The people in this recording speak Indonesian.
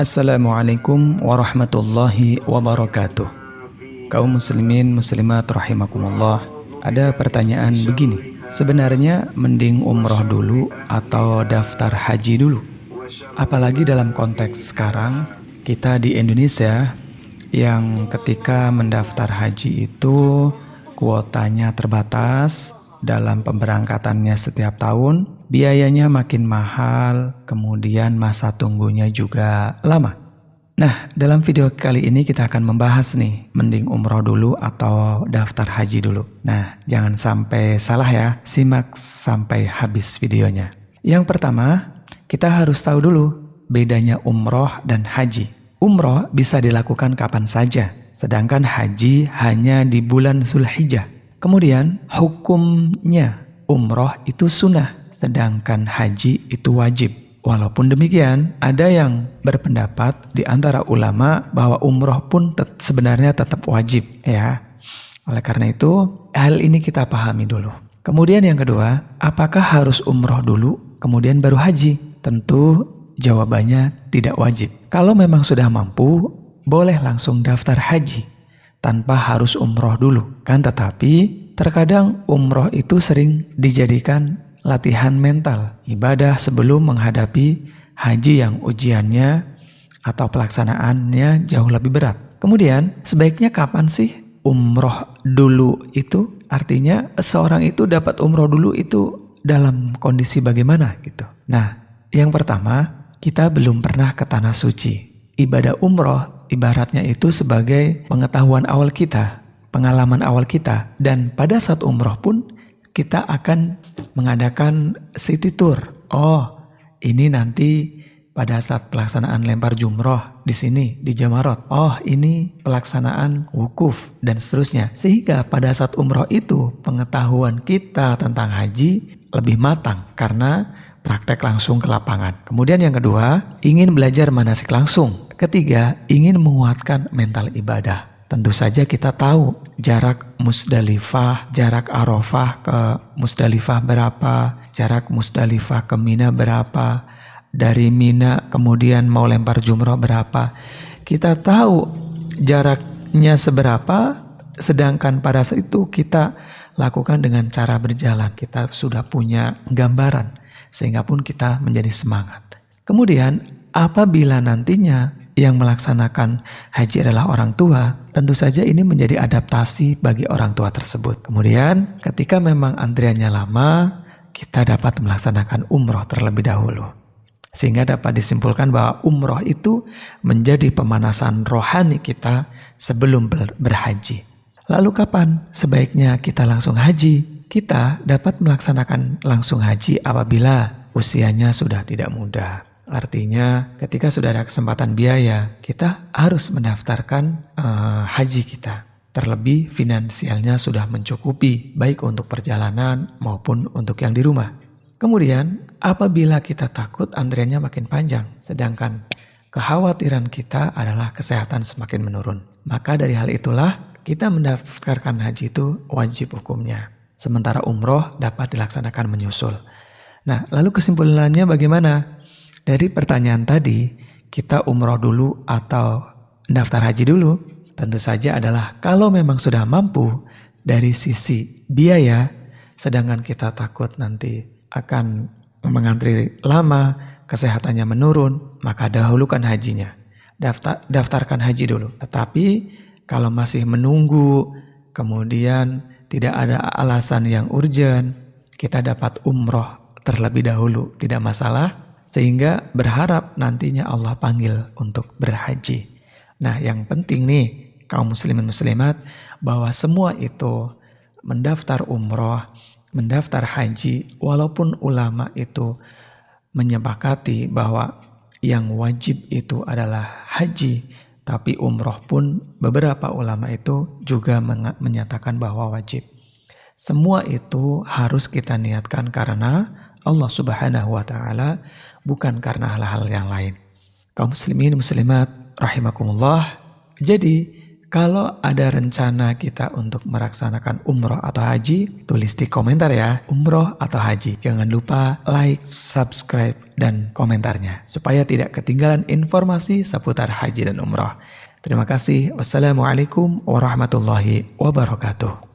Assalamualaikum warahmatullahi wabarakatuh. Kaum muslimin muslimat rahimakumullah. Ada pertanyaan begini. Sebenarnya mending umroh dulu atau daftar haji dulu? Apalagi dalam konteks sekarang kita di Indonesia yang ketika mendaftar haji itu kuotanya terbatas dalam pemberangkatannya setiap tahun, biayanya makin mahal, kemudian masa tunggunya juga lama. Nah, dalam video kali ini kita akan membahas nih, mending umroh dulu atau daftar haji dulu. Nah, jangan sampai salah ya, simak sampai habis videonya. Yang pertama, kita harus tahu dulu bedanya umroh dan haji. Umroh bisa dilakukan kapan saja, sedangkan haji hanya di bulan Zulhijjah. Kemudian hukumnya umroh itu sunnah, sedangkan haji itu wajib. Walaupun demikian, ada yang berpendapat di antara ulama bahwa umroh pun sebenarnya tetap wajib ya. Oleh karena itu, hal ini kita pahami dulu. Kemudian yang kedua, apakah harus umroh dulu kemudian baru haji? Tentu jawabannya tidak wajib. Kalau memang sudah mampu, boleh langsung daftar haji tanpa harus umroh dulu. Kan tetapi terkadang umroh itu sering dijadikan latihan mental, ibadah sebelum menghadapi haji yang ujiannya atau pelaksanaannya jauh lebih berat. Kemudian sebaiknya kapan sih umroh dulu itu? Artinya seorang itu dapat umroh dulu itu dalam kondisi bagaimana gitu. Nah, yang pertama, kita belum pernah ke tanah suci. Ibadah umroh ibaratnya itu sebagai pengetahuan awal kita, pengalaman awal kita. Dan pada saat umroh pun kita akan mengadakan city tour. Oh, ini nanti pada saat pelaksanaan lempar jumroh di sini, di Jamarot. Oh, ini pelaksanaan wukuf dan seterusnya. Sehingga pada saat umroh itu pengetahuan kita tentang haji lebih matang karena praktek langsung ke lapangan. Kemudian yang kedua, ingin belajar manasik langsung. Ketiga, ingin menguatkan mental ibadah. Tentu saja kita tahu jarak Musdalifah, jarak Arafah ke Musdalifah berapa, jarak Musdalifah ke Mina berapa, dari Mina kemudian mau lempar jumroh berapa. Kita tahu jaraknya seberapa, sedangkan pada saat itu kita lakukan dengan cara berjalan. Kita sudah punya gambaran, sehingga pun kita menjadi semangat. Kemudian apabila nantinya yang melaksanakan haji adalah orang tua, tentu saja ini menjadi adaptasi bagi orang tua tersebut. Kemudian ketika memang antriannya lama, kita dapat melaksanakan umroh terlebih dahulu. Sehingga dapat disimpulkan bahwa umroh itu menjadi pemanasan rohani kita sebelum berhaji. Lalu kapan sebaiknya kita langsung haji? Kita dapat melaksanakan langsung haji apabila usianya sudah tidak muda. Artinya ketika sudah ada kesempatan biaya, kita harus mendaftarkan haji kita. Terlebih finansialnya sudah mencukupi, baik untuk perjalanan maupun untuk yang di rumah. Kemudian apabila kita takut antriannya makin panjang, sedangkan kekhawatiran kita adalah kesehatan semakin menurun. Maka dari hal itulah kita mendaftarkan haji itu wajib hukumnya. Sementara umroh dapat dilaksanakan menyusul. Nah, lalu kesimpulannya bagaimana? Dari pertanyaan tadi, kita umroh dulu atau daftar haji dulu? Tentu saja adalah kalau memang sudah mampu dari sisi biaya, sedangkan kita takut nanti akan mengantri lama, kesehatannya menurun, maka dahulukan hajinya. Daftarkan haji dulu. Tetapi kalau masih menunggu, kemudian tidak ada alasan yang urgent, kita dapat umroh terlebih dahulu, tidak masalah. Sehingga berharap nantinya Allah panggil untuk berhaji. Nah, yang penting nih kaum muslimin muslimat, bahwa semua itu mendaftar umroh, mendaftar haji, walaupun ulama itu menyepakati bahwa yang wajib itu adalah haji, tapi umroh pun beberapa ulama itu juga menyatakan bahwa wajib. Semua itu harus kita niatkan karena Allah Subhanahu wa Ta'ala, bukan karena hal-hal yang lain. Kaum muslimin muslimat rahimakumullah. Jadi Kalau ada rencana kita untuk melaksanakan umroh atau haji, tulis di komentar ya, umroh atau haji. Jangan lupa like, subscribe, dan komentarnya, supaya tidak ketinggalan informasi seputar haji dan umroh. Terima kasih. Wassalamualaikum warahmatullahi wabarakatuh.